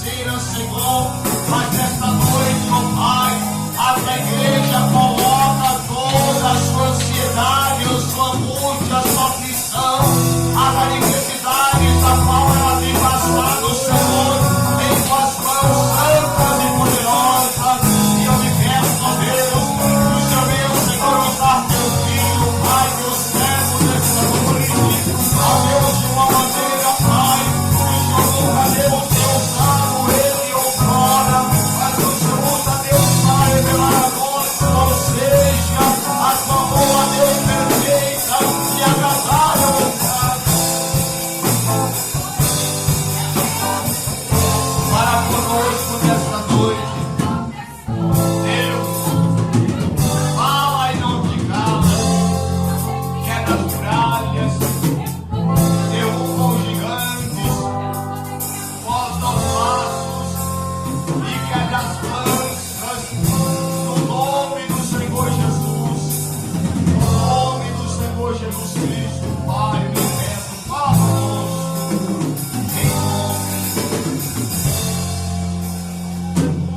financeira, Senhor, mas nesta noite, ó Pai, a tua igreja coloca toda a sua ansiedade, a sua angústia, a sua aflição, as necessidades a qual ela tem passado, Senhor, em tuas mãos santas e poderosas. E eu me peço, ó Deus, o Senhor meu, Senhor, usar teu filho, Pai, teu servo nesta noite, ó Deus, de uma maneira, Pai, que o Senhor nunca deu o teu salvo, ele outrora, mas o Senhor usa, Deus, para revelar agora, qual seja a tua boa, Deus, perfeita e agradável vontade. Para conosco nesta noite, Deus, fala e não te cala, quebra as muralhas, derruba os gigantes, mostra os passos e quebra as plantas, no nome do Senhor Jesus, no nome do Senhor Jesus Cristo, Pai, eu te peço, fala conosco,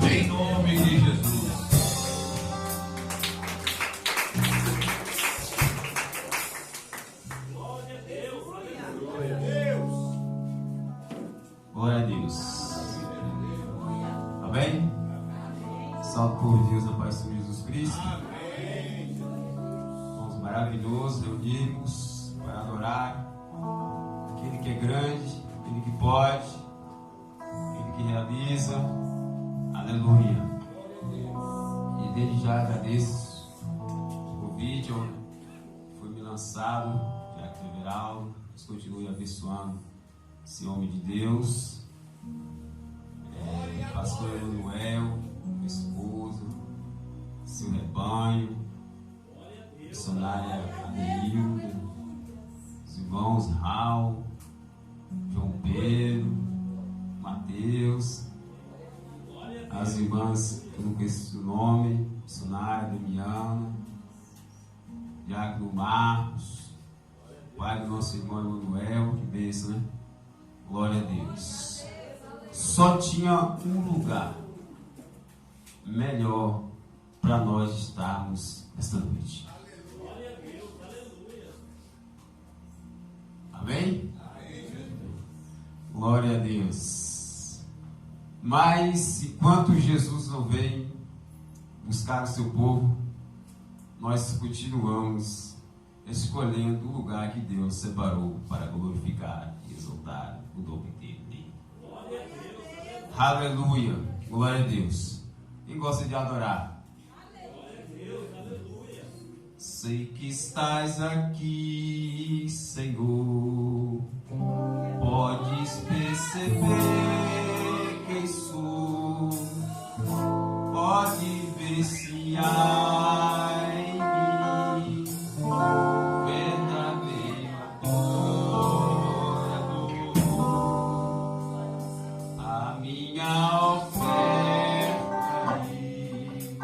em nome de Jesus. Glória a Deus. Amém? Salve por Deus na paz do Senhor Jesus Cristo. Irmãos, maravilhoso reunirmos para adorar aquele que é grande, aquele que pode, aquele que realiza. Aleluia. E desde já agradeço o convite que foi me lançado, já que Everaldo, Deus continue abençoando esse homem de Deus, pastor Emanuel, meu esposo, seu rebanho, missionária Adeilda, os irmãos Raul, João Pedro, Mateus, as irmãs que eu não conheço o nome, missionária Damiana, Diácono Marcos, pai do nosso irmão Emanuel, que bênção, né? Glória a Deus. Só tinha um lugar melhor para nós estarmos esta noite. Amém? Glória a Deus. Mas enquanto Jesus não vem buscar o seu povo, nós continuamos escolhendo o lugar que Deus separou para glorificar e exaltar o nome dele. Aleluia, glória a Deus. Quem gosta de adorar? Sei que estás aqui, Senhor. Podes perceber quem sou. Pode ver se há em mim verdadeiro adorador. A minha oferta aí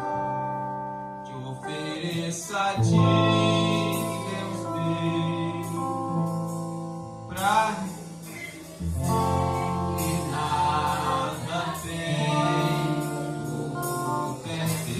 te ofereço a ti, Deus meu, pra que nada tenho, tudo pertence.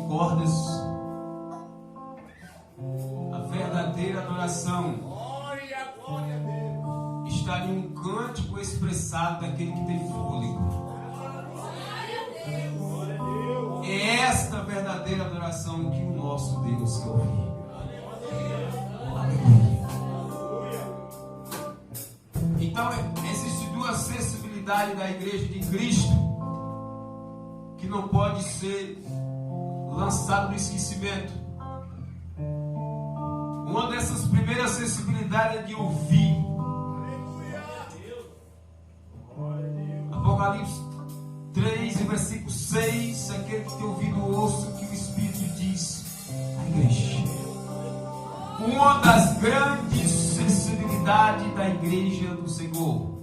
cordas. A verdadeira adoração está em um cântico expressado daquele que tem fôlego. É esta verdadeira adoração que o nosso Deus quer ouvir. Então, existem duas sensibilidades da igreja de Cristo que não pode ser lançado no esquecimento. Uma dessas primeiras sensibilidades é de ouvir. Apocalipse 3, versículo 6, aquele que tem ouvido ouça o que o Espírito diz à igreja. Uma das grandes sensibilidades da igreja do Senhor.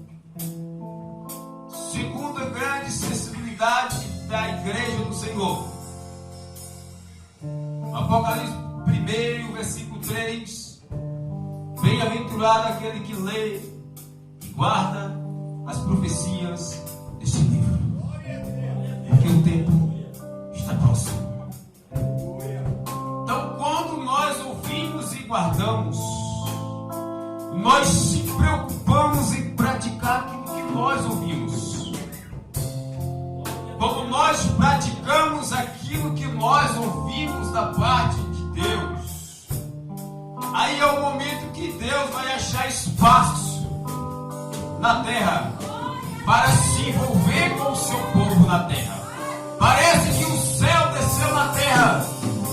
Segunda grande sensibilidade da igreja do Senhor. Apocalipse 1, versículo 3. Bem-aventurado aquele que lê e guarda as profecias deste livro, porque o tempo está próximo. Então, quando nós ouvimos e guardamos, nós se preocupamos em praticar aquilo que nós ouvimos. Quando nós praticamos aquilo que nós ouvimos da parte de Deus, aí é o momento que Deus vai achar espaço na terra para se envolver com o seu povo na terra. Parece que o céu desceu na terra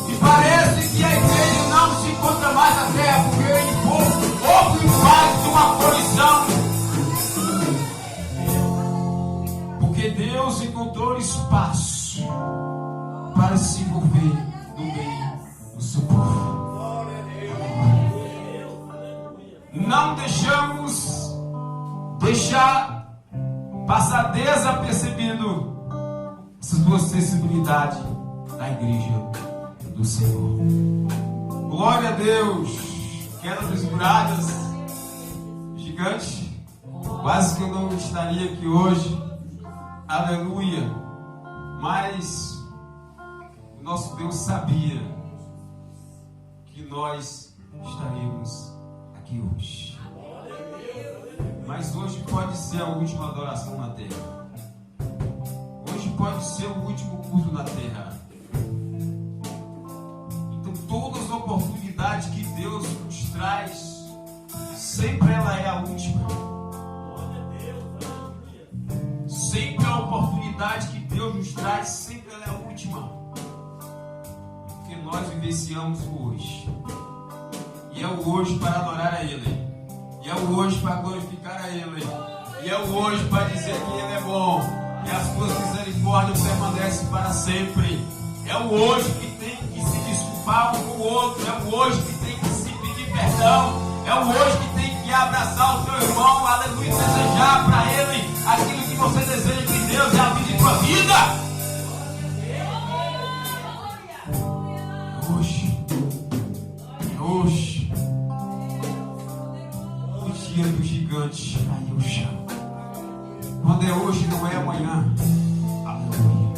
e parece que a igreja não se encontra mais na terra, porque houve o impacto de uma colisão. Porque Deus encontrou espaço para se envolver no meio do seu povo. Não deixar passar desapercebido essas duas sensibilidades da igreja do Senhor. Glória a Deus. Quedas das muralhas gigante. Quase que eu não estaria aqui hoje. Aleluia. Mas o nosso Deus sabia que nós estaríamos aqui hoje. Mas hoje pode ser a última adoração na terra. Hoje pode ser o último culto na terra. Então todas as oportunidades que Deus nos traz, sempre ela é a última. Sempre a oportunidade que Deus nos traz, sempre ela é a última. Porque nós vivenciamos o hoje. E é o hoje para adorar a Ele. E é o hoje para glorificar a Ele. E é o hoje para dizer que Ele é bom. E as suas misericórdias permanecem para sempre. É o hoje que tem que se desculpar um com o outro. É o hoje que tem que se pedir perdão. É o hoje que tem que abraçar o teu irmão. Aleluia. E desejar para ele aquilo que você deseja que Deus realize em tua vida. É hoje. É hoje. Dia do gigante, aí eu chamo. Quando é hoje, não é amanhã. Aleluia.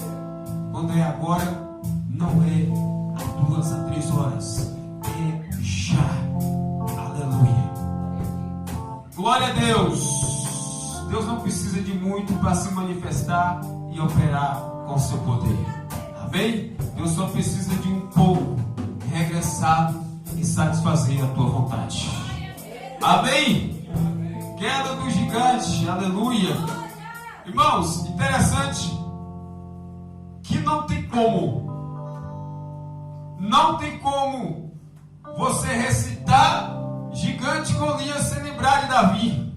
Quando é agora, não é às 2 a 3 horas. É já. Aleluia. Glória a Deus. Deus não precisa de muito para se manifestar e operar com seu poder. Amém? Deus só precisa de um pouco regressado e satisfazer a tua vontade. Amém? Queda do gigante, aleluia. Irmãos, interessante que não tem como você recitar gigante Golias sem lembrar de Davi.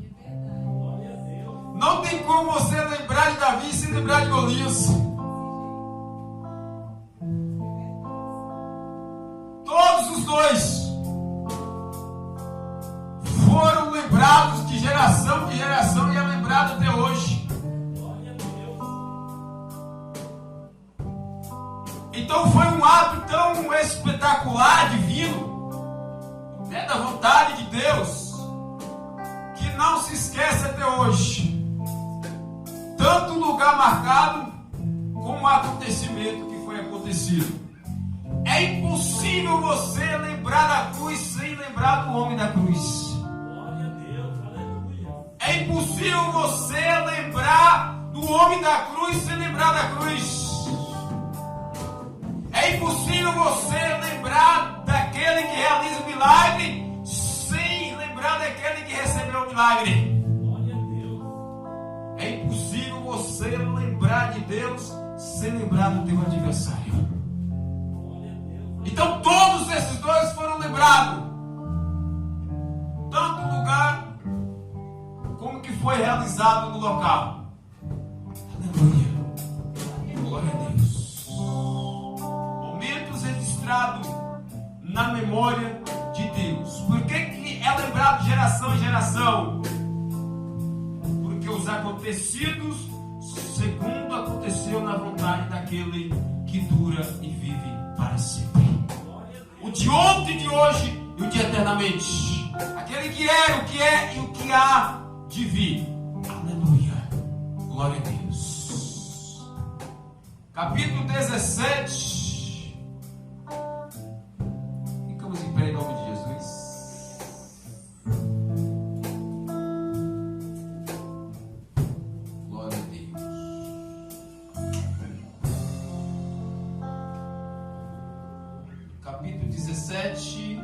Não tem como você lembrar de Davi sem lembrar de Golias. Todos os dois foram lembrados de geração e é lembrado até hoje. Então foi um ato tão espetacular, divino, da vontade de Deus, que não se esquece até hoje. Tanto o lugar marcado como o acontecimento que foi acontecido. É impossível você lembrar da cruz sem lembrar do homem da cruz. Glória a Deus, aleluia. É impossível você lembrar do homem da cruz sem lembrar da cruz. É impossível você lembrar daquele que realiza o milagre sem lembrar daquele que recebeu o milagre. Glória a Deus. É impossível você lembrar de Deus sem lembrar do teu adversário. Glória a Deus. Então todos esses dois foram lembrados. Tanto o lugar como que foi realizado no local. Aleluia. Glória a Deus. Momentos registrados na memória de Deus. Por que é lembrado de geração em geração? Porque os acontecidos segundo aconteceu na vontade daquele que dura e vive para sempre. O de ontem, de hoje e o de eternamente. Aquele que era, o que é e o que há de vir. Aleluia. Glória a Deus. Capítulo 17. Ficamos em pé em nome de Jesus. Glória a Deus. Capítulo 17.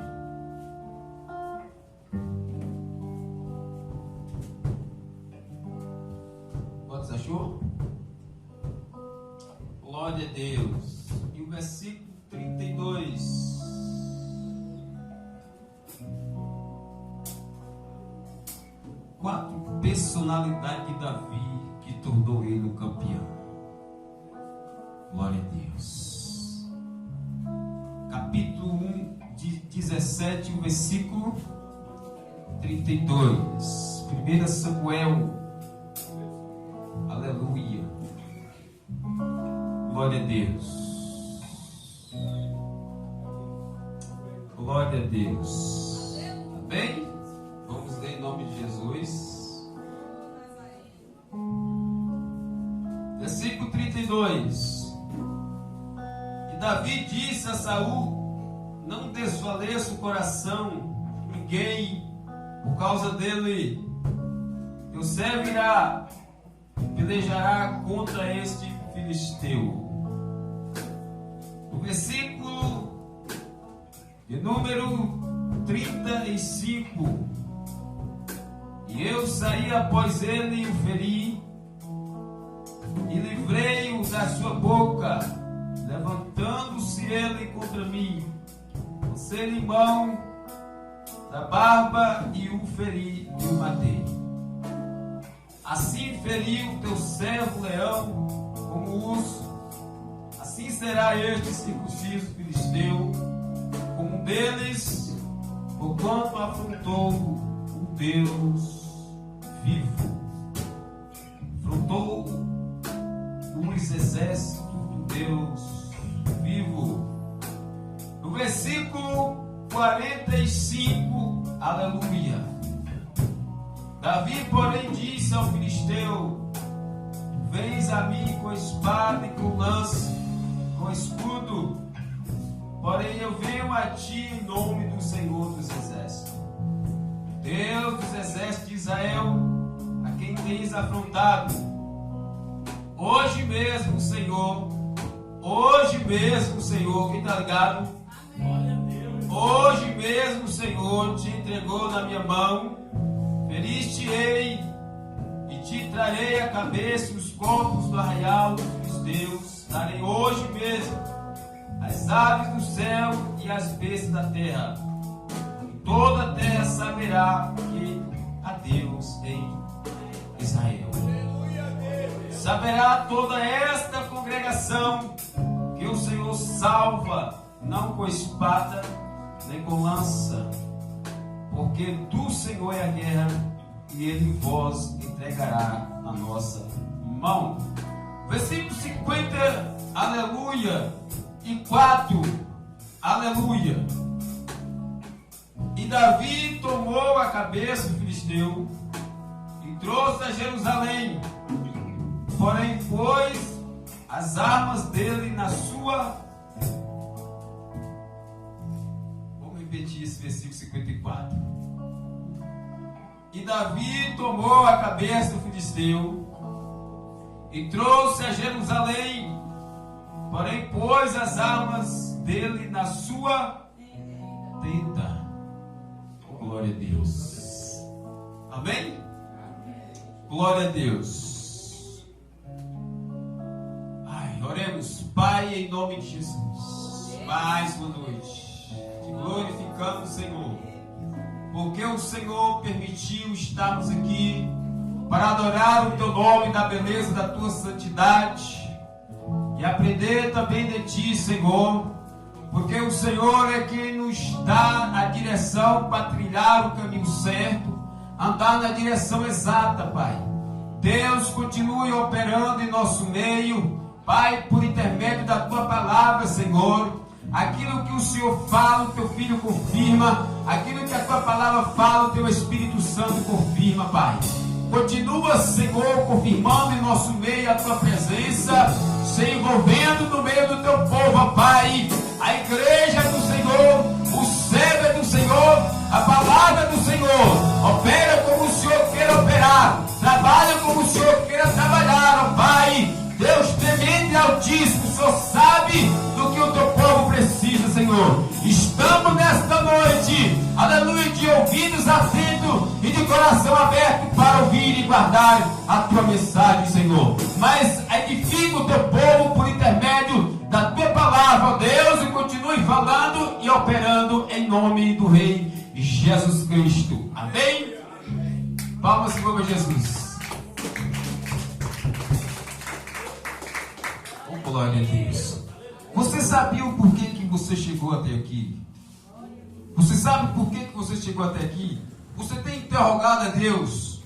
Quantos achou? Glória a Deus. E o versículo 32. Quatro personalidades de Davi que tornou ele o campeão. Glória a Deus. Capítulo 1, de 17, o versículo 32. 1 Samuel. Aleluia. Glória a Deus. Glória a Deus. Amém? Vamos ler em nome de Jesus. Versículo 32. E Davi disse a Saul: não desfaleça o coração ninguém por causa dele. Teu servo irá, pelejará contra este filisteu. O versículo de número 35. E eu saí após ele e o feri, e livrei-o da sua boca, levantando-se ele contra mim, lancei-lhe mão da barba e o feri e o matei. Assim feriu teu servo leão como urso, assim será este circunciso filisteu como um deles, porquanto afrontou o Deus vivo. Afrontou os exércitos do Deus vivo. No versículo 45, aleluia. Davi, porém, disse ao filisteu: vens a mim com espada e com lance, com escudo, porém eu venho a ti em nome do Senhor dos Exércitos, Deus dos Exércitos de Israel, a quem tens afrontado. Hoje mesmo, Senhor, quem está ligado? Glória a Deus. Hoje mesmo, Senhor, te entregou na minha mão, feriste-ei e te trarei a cabeça e os corpos do arraial dos filisteus. Darei hoje mesmo as aves do céu e as bestas da terra. E toda a terra saberá que há Deus em Israel. Saberá toda esta congregação que o Senhor salva, não com espada nem com lança, porque do Senhor é a guerra e Ele vos entregará na nossa mão. Versículo 50, aleluia, e 4, aleluia. E Davi tomou a cabeça do filisteu e trouxe a Jerusalém, porém pôs as armas dele na sua versículo 54. E Davi tomou a cabeça do filisteu e trouxe a Jerusalém, porém pôs as armas dele na sua tenda. Oh, glória a Deus. Amém? Glória a Deus. Ai, oremos. Pai, em nome de Jesus, mais uma noite te glorificamos, Senhor, porque o Senhor permitiu estarmos aqui para adorar o teu nome na beleza da tua santidade e aprender também de ti, Senhor, porque o Senhor é quem nos dá a direção para trilhar o caminho certo, andar na direção exata, Pai. Deus, continue operando em nosso meio, Pai, por intermédio da tua palavra, Senhor. Aquilo que o Senhor fala, o teu Filho confirma. Aquilo que a tua palavra fala, o teu Espírito Santo confirma, Pai. Continua, Senhor, confirmando em nosso meio a tua presença, se envolvendo no meio do teu povo, Pai. A igreja do Senhor, o céu é do Senhor, a palavra do Senhor. Opera como o Senhor queira operar, trabalha como o Senhor queira trabalhar, ó Pai. Deus temente e altíssimo, o Senhor sabe do que o teu povo precisa, Senhor. Estamos nesta noite, aleluia, de ouvidos atentos e de coração aberto para ouvir e guardar a tua mensagem, Senhor. Mas edifica o teu povo por intermédio da tua palavra, ó Deus, e continue falando e operando em nome do Rei Jesus Cristo. Amém? Palmas para Jesus. Glória a Deus. Você sabia o porquê que você chegou até aqui? Você sabe por que você chegou até aqui? Você tem interrogado a Deus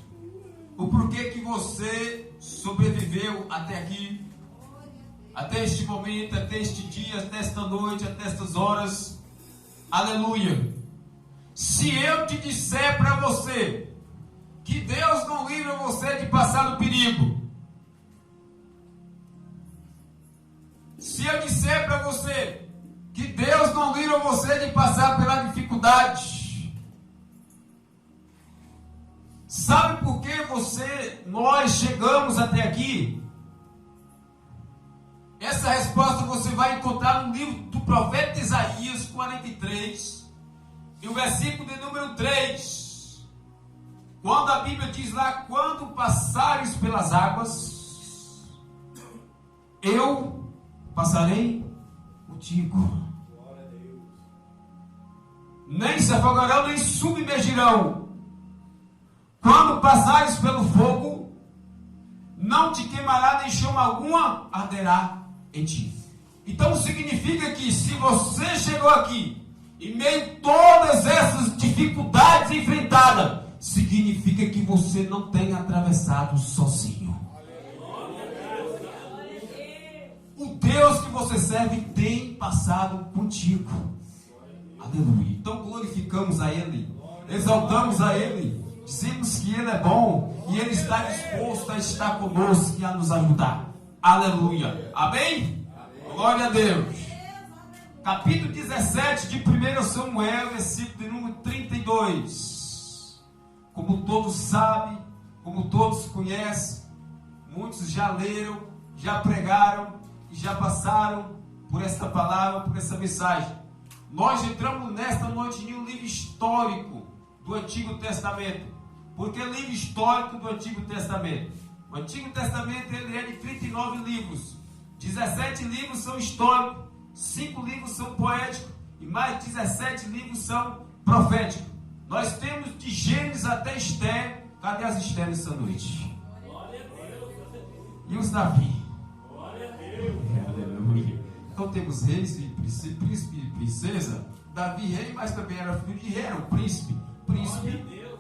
o porquê que você sobreviveu até aqui, até este momento, até este dia, até esta noite, até estas horas? Aleluia. Se eu te disser para você que Deus não livra você de passar no perigo, se eu disser para você que Deus não livra você de passar pela dificuldade, sabe por que nós chegamos até aqui? Essa resposta você vai encontrar no livro do profeta Isaías 43, e o versículo de número 3, quando a Bíblia diz lá: quando passares pelas águas, eu passarei contigo. Nem se afogarão, nem submergirão. Quando passares pelo fogo, não te queimará, nem chama alguma arderá em ti. Então significa que se você chegou aqui, em meio a todas essas dificuldades enfrentadas, significa que você não tem atravessado sozinho. O Deus que você serve tem passado contigo. Aleluia. Então glorificamos a Ele, exaltamos a Ele, dizemos que Ele é bom e Ele está disposto a estar conosco e a nos ajudar. Aleluia. Amém? Glória a Deus. Capítulo 17 de 1 Samuel, versículo de número 32. Como todos sabem, como todos conhecem, muitos já leram, já pregaram e já passaram por esta palavra, por essa mensagem. Nós entramos nesta noite em um livro histórico do Antigo Testamento. Por que livro histórico do Antigo Testamento? O Antigo Testamento ele é de 39 livros. 17 livros são históricos, 5 livros são poéticos e mais 17 livros são proféticos. Nós temos de Gênesis até Esther. Cadê as Esther nessa noite? E os Davi? Aleluia. Então temos reis e príncipe e princesa. Davi rei, mas também era filho de rei, era um príncipe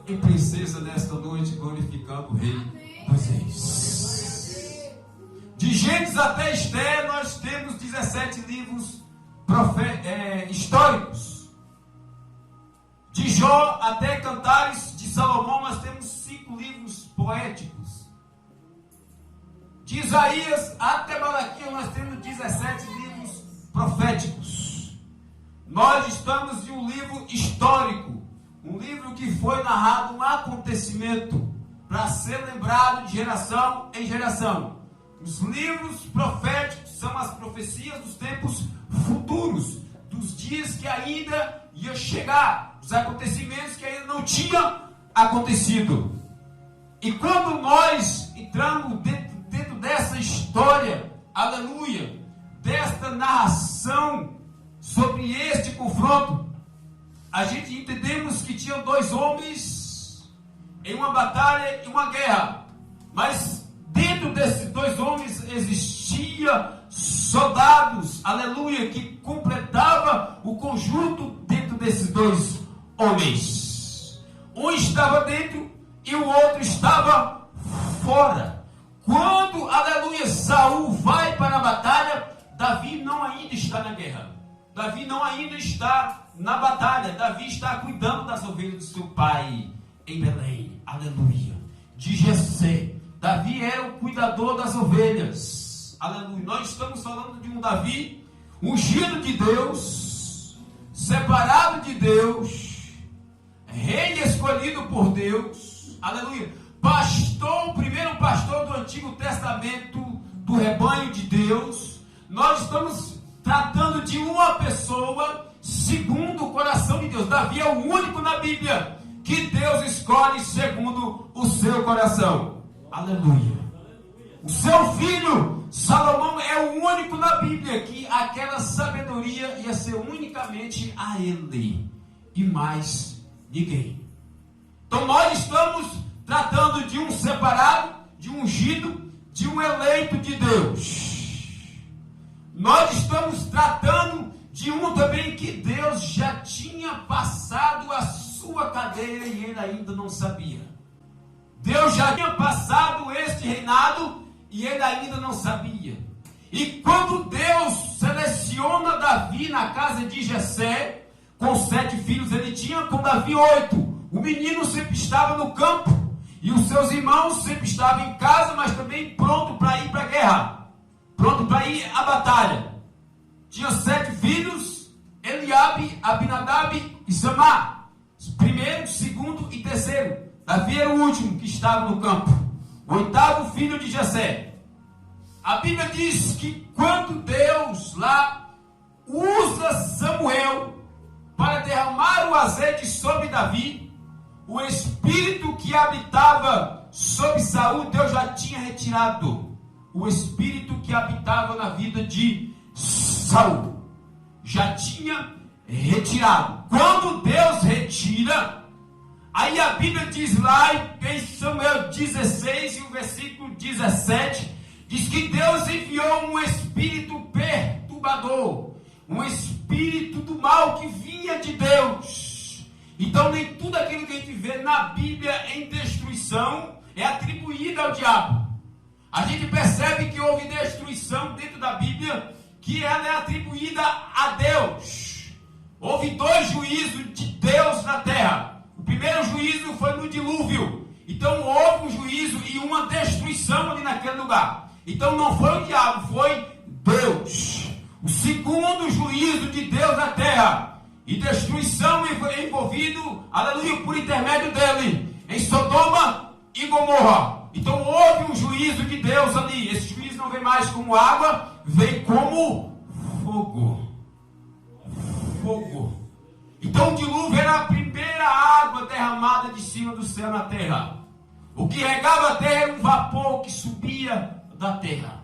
e princesa nesta noite, glorificando o Rei dos Reis. De Gênesis até Esther nós temos 17 livros históricos. De Jó até Cantares de Salomão nós temos 5 livros poéticos. De Isaías até Malaquias nós temos 17 livros proféticos. Nós Nós estamos em um livro histórico, um livro que foi narrado um acontecimento para ser lembrado de geração em geração. Os livros proféticos são as profecias dos tempos futuros, dos dias que ainda ia chegar, dos acontecimentos que ainda não tinham acontecido. E quando nós entramos dentro dessa história, aleluia, desta narração sobre este confronto, a gente entendemos que tinham dois homens em uma batalha e uma guerra, mas dentro desses dois homens existia soldados, aleluia, que completava o conjunto dentro desses dois homens. Um estava dentro e o outro estava fora. Quando, aleluia, Saul vai para a batalha, Davi não ainda está na guerra. Davi não ainda está na batalha. Davi está cuidando das ovelhas do seu pai em Belém. Aleluia. De Jessé. Davi era o cuidador das ovelhas. Aleluia. Nós estamos falando de um Davi ungido de Deus, separado de Deus, rei escolhido por Deus. Aleluia. Pastor, o primeiro pastor do Antigo Testamento, do rebanho de Deus. Nós estamos tratando de uma pessoa segundo o coração de Deus. Davi é o único na Bíblia que Deus escolhe segundo o seu coração. Aleluia. O seu filho Salomão é o único na Bíblia que aquela sabedoria ia ser unicamente a ele e mais ninguém. Então nós estamos tratando de um separado, de um ungido, de um eleito de Deus. Nós estamos tratando de um também que Deus já tinha passado a sua cadeira e ele ainda não sabia. Deus já tinha passado este reinado e ele ainda não sabia. E quando Deus seleciona Davi na casa de Jessé, com 7 filhos ele tinha, com Davi 8. O menino sempre estava no campo e os seus irmãos sempre estavam em casa, mas também pronto para ir para a guerra, pronto para ir à batalha. Tinha 7 filhos, Eliabe, Abinadab e Samar. Primeiro, segundo e terceiro. Davi era o último que estava no campo. O 8º filho de Jessé. A Bíblia diz que quando Deus lá usa Samuel para derramar o azeite sobre Davi, o espírito que habitava sobre Saul, Deus já tinha retirado. O espírito que habitava na vida de Saul já tinha retirado. Quando Deus retira, aí a Bíblia diz lá em Samuel 16 e o versículo 17, diz que Deus enviou um espírito perturbador, um espírito do mal que vinha de Deus. Então nem tudo aquilo que a gente vê na Bíblia em destruição é atribuído ao diabo. A gente percebe que houve destruição dentro da Bíblia, que ela é atribuída a Deus. Houve 2 juízos de Deus na terra. O primeiro juízo foi no dilúvio. Então houve um juízo e uma destruição ali naquele lugar. Então não foi o diabo, foi Deus. O segundo juízo de Deus na terra. E destruição envolvido, aleluia, por intermédio dele, em Sodoma e Gomorra. Então houve um juízo de Deus ali. Esse juízo não vem mais como água, vem como fogo. Fogo. Então o dilúvio era a primeira água derramada de cima do céu na terra. O que regava a terra era um vapor que subia da terra.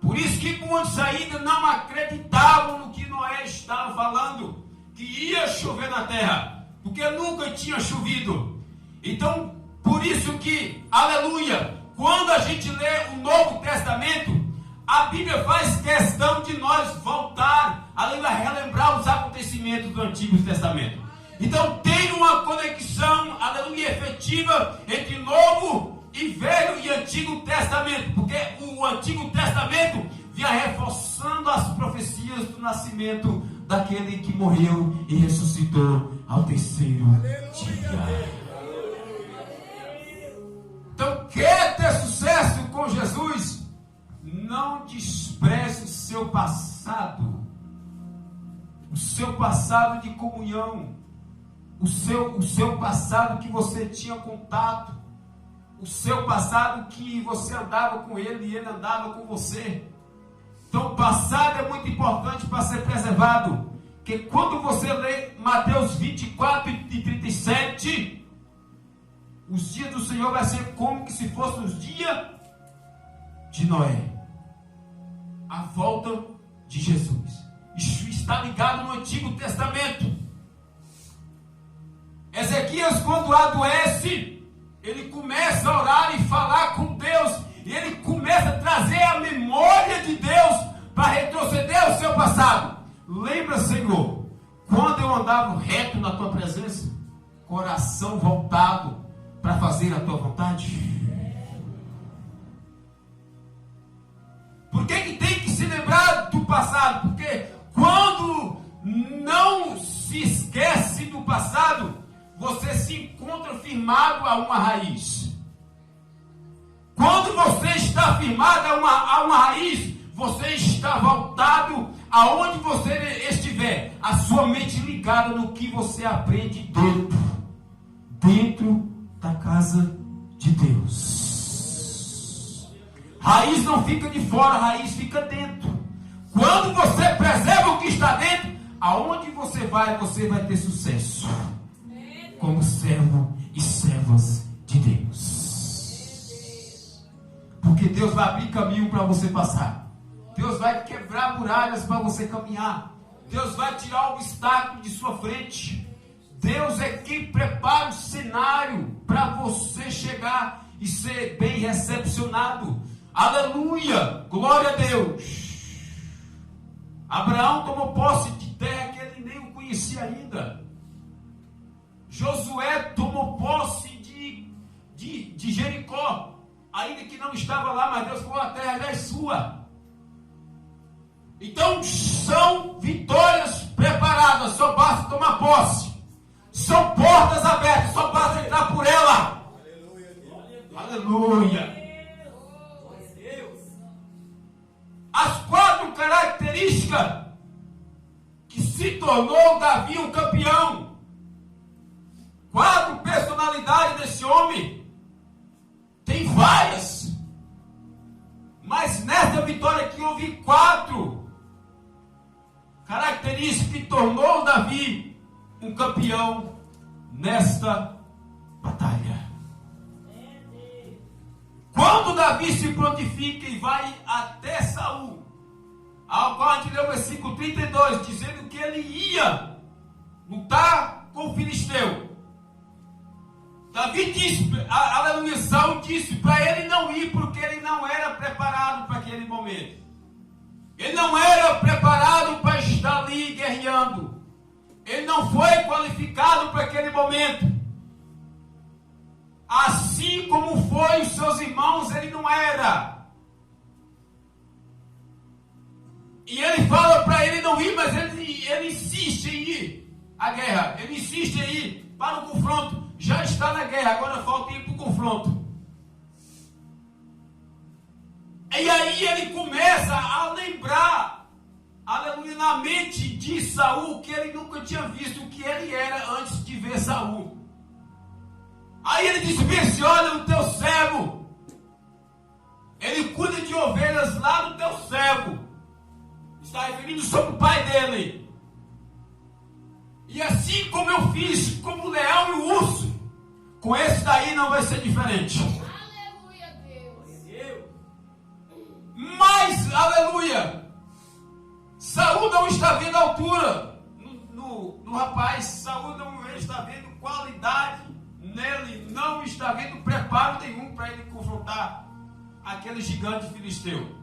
Por isso que muitos ainda não acreditavam no que Noé estava falando, que ia chover na terra, porque nunca tinha chovido. Então, por isso que, aleluia, quando a gente lê o Novo Testamento, a Bíblia faz questão de nós voltar, aleluia, a relembrar os acontecimentos do Antigo Testamento. Então tem uma conexão, aleluia, efetiva entre Novo e Velho e Antigo Testamento, porque o Antigo Testamento vinha reforçando as profecias do nascimento daquele que morreu e ressuscitou ao 3º dia. Então, quer ter sucesso com Jesus? Não despreze o seu passado. o seu passado de comunhão, o seu passado que você tinha contato, o seu passado que você andava com ele e ele andava com você. Então o passado é muito importante para ser preservado, porque quando você lê Mateus 24 e 37, os dias do Senhor vai ser como que se fossem os dias de Noé, a volta de Jesus. Isso está ligado no Antigo Testamento. Ezequias, quando adoece, ele começa a orar e falar com Deus, e ele começa a trazer a memória de Deus para retroceder o seu passado. Lembra, Senhor, quando eu andava reto na tua presença, coração voltado para fazer a tua vontade? Por que tem que se lembrar do passado? Porque quando não se esquece do passado, você se encontra firmado a uma raiz. Quando você está firmado a uma raiz, você está voltado aonde você estiver, a sua mente ligada no que você aprende dentro da casa de Deus. Raiz não fica de fora, raiz fica dentro. Quando você preserva o que está dentro, aonde você vai ter sucesso. Como servo e servas de Deus. Porque Deus vai abrir caminho para você passar. Deus vai quebrar muralhas para você caminhar. Deus vai tirar o obstáculo de sua frente. Deus é quem prepara o cenário para você chegar e ser bem recepcionado. Aleluia! Glória a Deus! Abraão tomou posse de terra que ele nem o conhecia ainda. Josué tomou posse de Jericó, ainda que não estava lá, mas Deus falou: a terra já é sua. Então são vitórias preparadas, só basta tomar posse. São portas abertas, só basta entrar por ela. Aleluia. As 4 características que se tornou Davi um campeão. 4 personalidades desse homem. Tem várias, mas nessa vitória aqui houve 4 características que tornou Davi um campeão nesta batalha. Quando Davi se prontifica e vai até Saul, ao qual a gente leu o versículo 32, dizendo que ele ia lutar com o filisteu. Davi disse, aleluia, Saul disse para ele não ir, porque ele não era preparado para aquele momento. Ele não era preparado para estar ali guerreando. Ele não foi qualificado para aquele momento. Assim como foi os seus irmãos, ele não era. E ele fala para ele não ir, mas ele insiste em ir à guerra. Ele insiste em ir para o confronto. Já está na guerra, agora falta ir para o confronto. E aí ele começa a lembrar, aleluia, na mente de Saul, que ele nunca tinha visto o que ele era antes de ver Saul. Aí ele disse: menciona o teu servo. Ele cuida de ovelhas lá no teu servo. Está referindo sobre o pai dele. E assim como eu fiz como o leão e o urso, com esse daí não vai ser diferente. Aleluia, Deus. Mas, aleluia, Saul não está vendo a altura no rapaz. Saul não está vendo qualidade nele, não está vendo preparo nenhum para ele confrontar aquele gigante filisteu.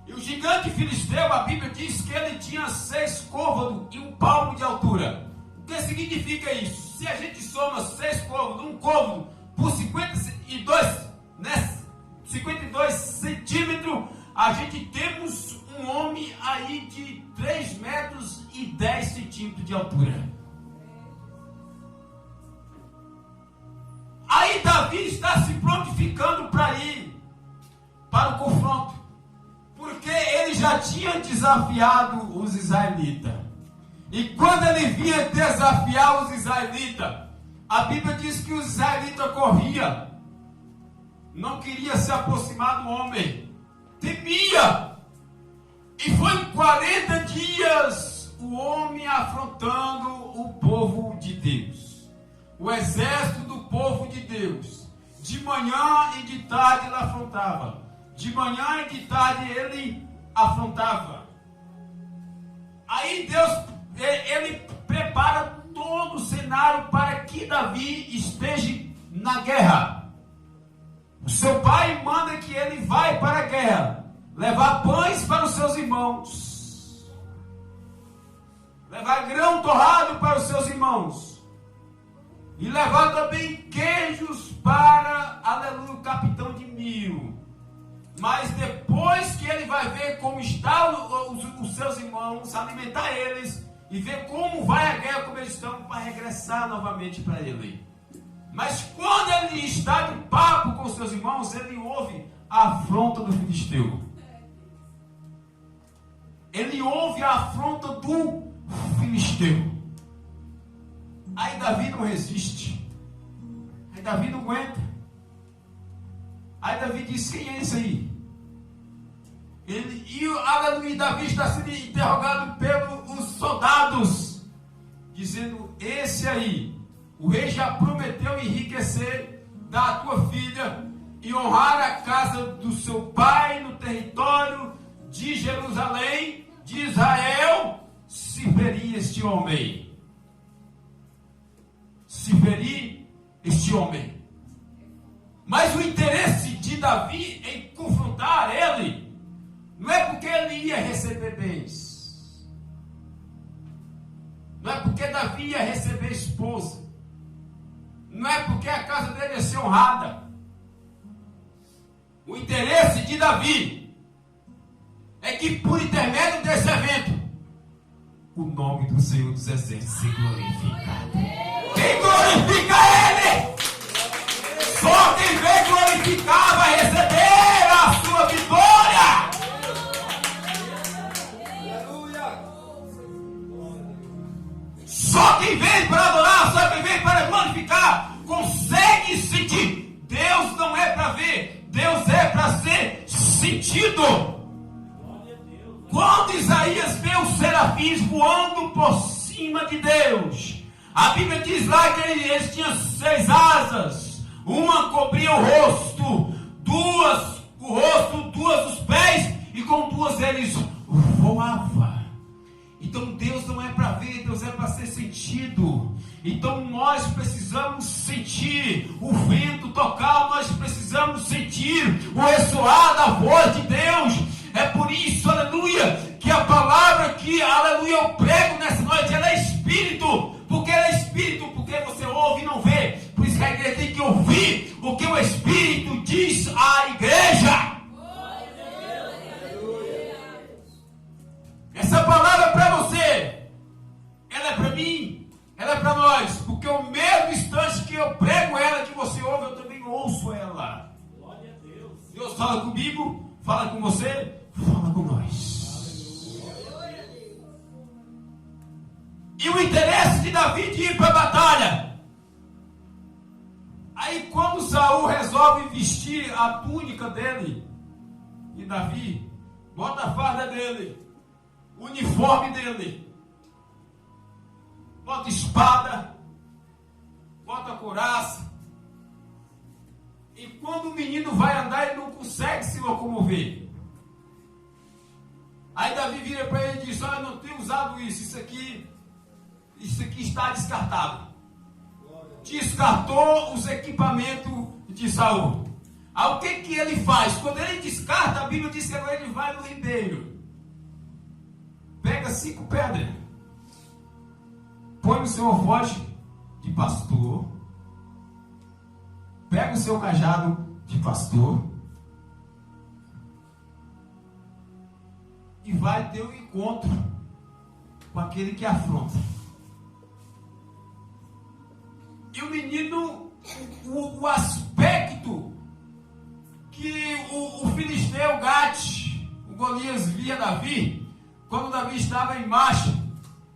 E o gigante filisteu, a Bíblia diz que ele tinha 6 côvados e 1 palmo de altura. O que significa isso? Se a gente soma 6 côvados, 1 côvado por 52 centímetros, a gente temos um homem aí de 3 metros e 10 centímetros de altura. Aí Davi está se prontificando para ir para o confronto, porque ele já tinha desafiado os israelitas. E quando ele vinha desafiar os israelitas, a Bíblia diz que os israelitas corriam, não queria se aproximar do homem, temia. E foi 40 dias o homem afrontando o povo de Deus, o exército do povo de Deus. De manhã e de tarde ele afrontava, de manhã e de tarde ele afrontava. Aí Deus, ele prepara todo o cenário para que Davi esteja na guerra. O seu pai manda que ele vai para a guerra, levar pães para os seus irmãos, levar grão torrado para os seus irmãos, e levar também queijos para, aleluia, o capitão de 1000. Mas depois que ele vai ver como estão os seus irmãos, alimentar eles e ver como vai a guerra, como eles estão, para regressar novamente para ele. Mas quando ele está de papo com seus irmãos, ele ouve a afronta do filisteu. Ele ouve a afronta do filisteu. Aí Davi não resiste. Aí Davi não aguenta. Aí Davi diz: quem é esse aí? Aleluia, Davi está sendo interrogado pelos soldados, dizendo: esse aí, o rei já prometeu enriquecer da tua filha e honrar a casa do seu pai no território de Jerusalém, de Israel. Se ferir este homem, se ferir este homem. Mas o interesse de Davi em confrontar ele não é porque ele ia receber bens, não é porque Davi ia receber esposa, não é porque a casa dele ia ser honrada. O interesse de Davi é que, por intermédio desse evento, o nome do Senhor dos Exércitos se glorifica. Quem glorifica Ele? Só quem vem glorificar vai receber a sua vitória. Só quem vem para adorar, só quem vem para glorificar, consegue sentir. Deus não é para ver, Deus é para ser sentido. Quando Isaías vê os serafins voando por cima de Deus, a Bíblia diz lá que eles tinham 6 asas. Uma cobria o rosto, 2 o rosto, 2 os pés, e com 2 eles voavam. Então Deus não é para ver, Deus é para ser sentido. Então nós precisamos sentir o vento tocar, nós precisamos sentir o ressoar da voz de Deus. É por isso, aleluia, que a palavra que, aleluia, eu prego nessa noite, ela é espírito. Porque ela é espírito, porque você ouve e não vê. Por isso que a igreja tem que ouvir o que o Espírito diz à igreja. Essa palavra é para você, ela é para mim, ela é para nós. Porque o mesmo instante que eu prego ela, que você ouve, eu também ouço ela. Glória a Deus. Deus fala comigo, fala com você, fala com nós. E o interesse de Davi de ir para a batalha. Aí quando Saul resolve vestir a túnica dele, e Davi bota a farda dele, o uniforme dele, bota espada, bota couraça, e quando o menino vai andar, ele não consegue se locomover. Aí Davi vira para ele e diz: olha, eu não tenho usado isso aqui está descartado. Descartou os equipamentos de Saul. Aí o que ele faz? Quando ele descarta, a Bíblia diz que agora ele vai no ribeiro, pega 5 pedras, põe no seu alforje de pastor, pega o seu cajado de pastor e vai ter um encontro com aquele que afronta. E o menino, o aspecto que o filisteu Gate, o Golias, via Davi, quando Davi estava em marcha,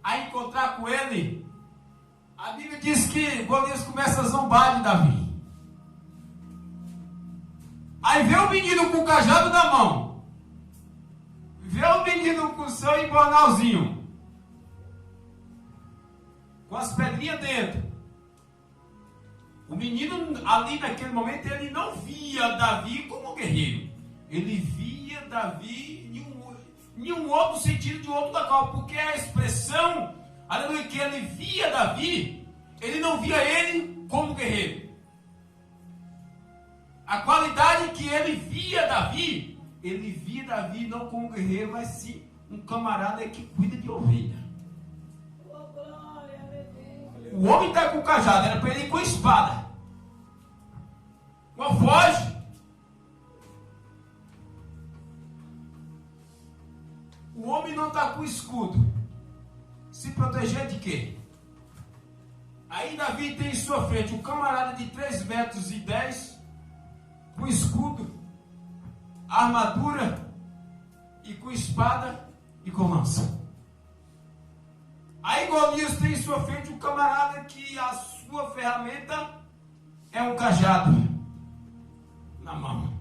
a encontrar falar com ele, a Bíblia diz que Golias começa a zombar de Davi. Aí vê o menino com o cajado na mão, vê o menino com o seu embornalzinho, com as pedrinhas dentro. O menino ali naquele momento, ele não via Davi como guerreiro. Ele via Davi em um outro sentido, de um outro local. Porque a expressão, aleluia, que ele via Davi, ele não via ele como guerreiro. A qualidade que ele via Davi não como guerreiro, mas sim um camarada que cuida de ovelha. O homem está com o cajado, era para ele ir com a espada, com a foice. O homem não está com o escudo. Se proteger de quê? Aí Davi tem em sua frente um camarada de 3 metros e 10, com escudo, armadura e com espada e com lança. Aí Golias tem em sua frente um camarada que a sua ferramenta é um cajado na mão.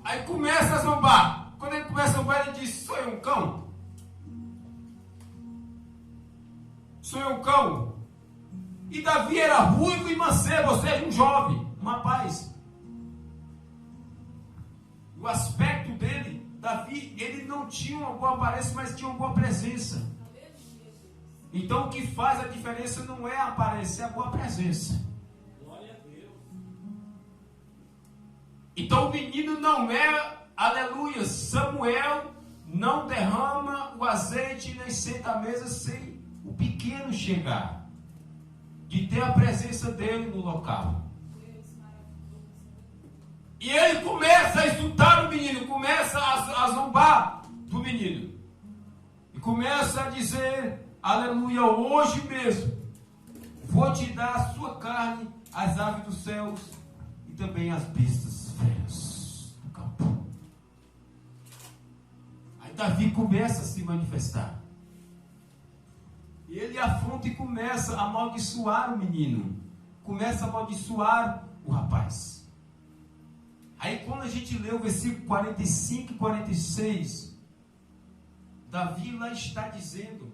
Aí começa a zombar. Quando ele começa a zombar, ele diz: sou eu um cão? Sou eu um cão? E Davi era ruivo e mancebo, ou seja, um jovem, um rapaz. O aspecto dele, Davi, ele não tinha uma boa aparência, mas tinha uma boa presença. Então o que faz a diferença não é a aparência, é a boa presença. Glória a Deus. Então o menino não é, aleluia, Samuel não derrama o azeite nem senta à mesa sem o pequeno chegar, de ter a presença dele no local. E ele começa a insultar o menino, começa a zombar do menino. E começa a dizer: aleluia, hoje mesmo vou te dar a sua carne, as aves dos céus e também as bestas feras do campo. Aí Davi começa a se manifestar. E ele afronta e começa a amaldiçoar o menino. Começa a amaldiçoar o rapaz. Aí quando a gente lê o versículo 45 e 46, Davi lá está dizendo: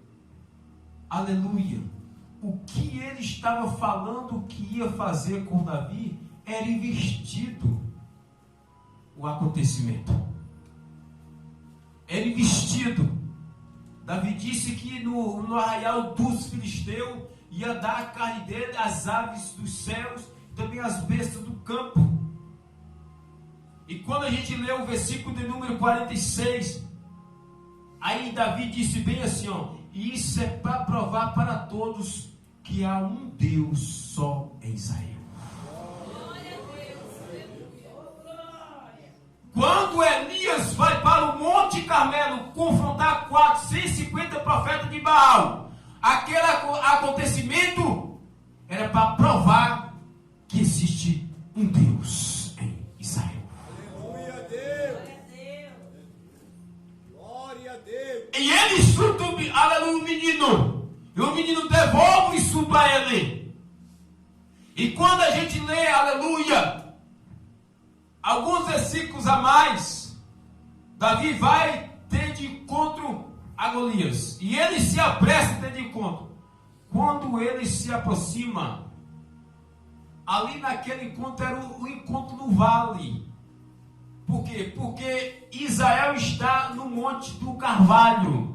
aleluia, o que ele estava falando que ia fazer com Davi era investido o acontecimento. Era investido. Davi disse que no arraial dos filisteus ia dar a carne dele, as aves dos céus, também as bestas do campo. E quando a gente lê o versículo de número 46, aí Davi disse bem assim, ó: e isso é para provar para todos que há um Deus só em Israel. Glória a Deus. Quando Elias vai para o Monte Carmelo confrontar 450 profetas de Baal, aquele acontecimento era para provar que existe um Deus em Israel. Aleluia a Deus. Glória a Deus. E ele insulta, aleluia, o menino. E o menino devolve o insulto a ele. E quando a gente lê, aleluia, alguns versículos a mais, Davi vai ter de encontro a Golias. E ele se apressa a ter de encontro. Quando ele se aproxima, ali naquele encontro era o encontro no vale. Por quê? Porque Israel está no Monte do Carvalho.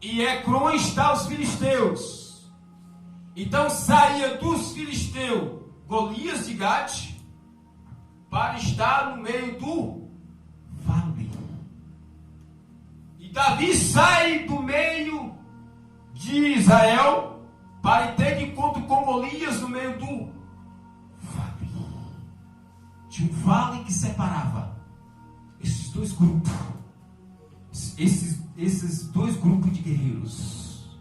E Ecrón está os filisteus. Então saía dos filisteus Golias de Gate para estar no meio do vale. E Davi sai do meio de Israel para ter de encontro com Golias no meio do vale. Tinha um vale que separava esses dois grupos. Esses dois grupos de guerreiros,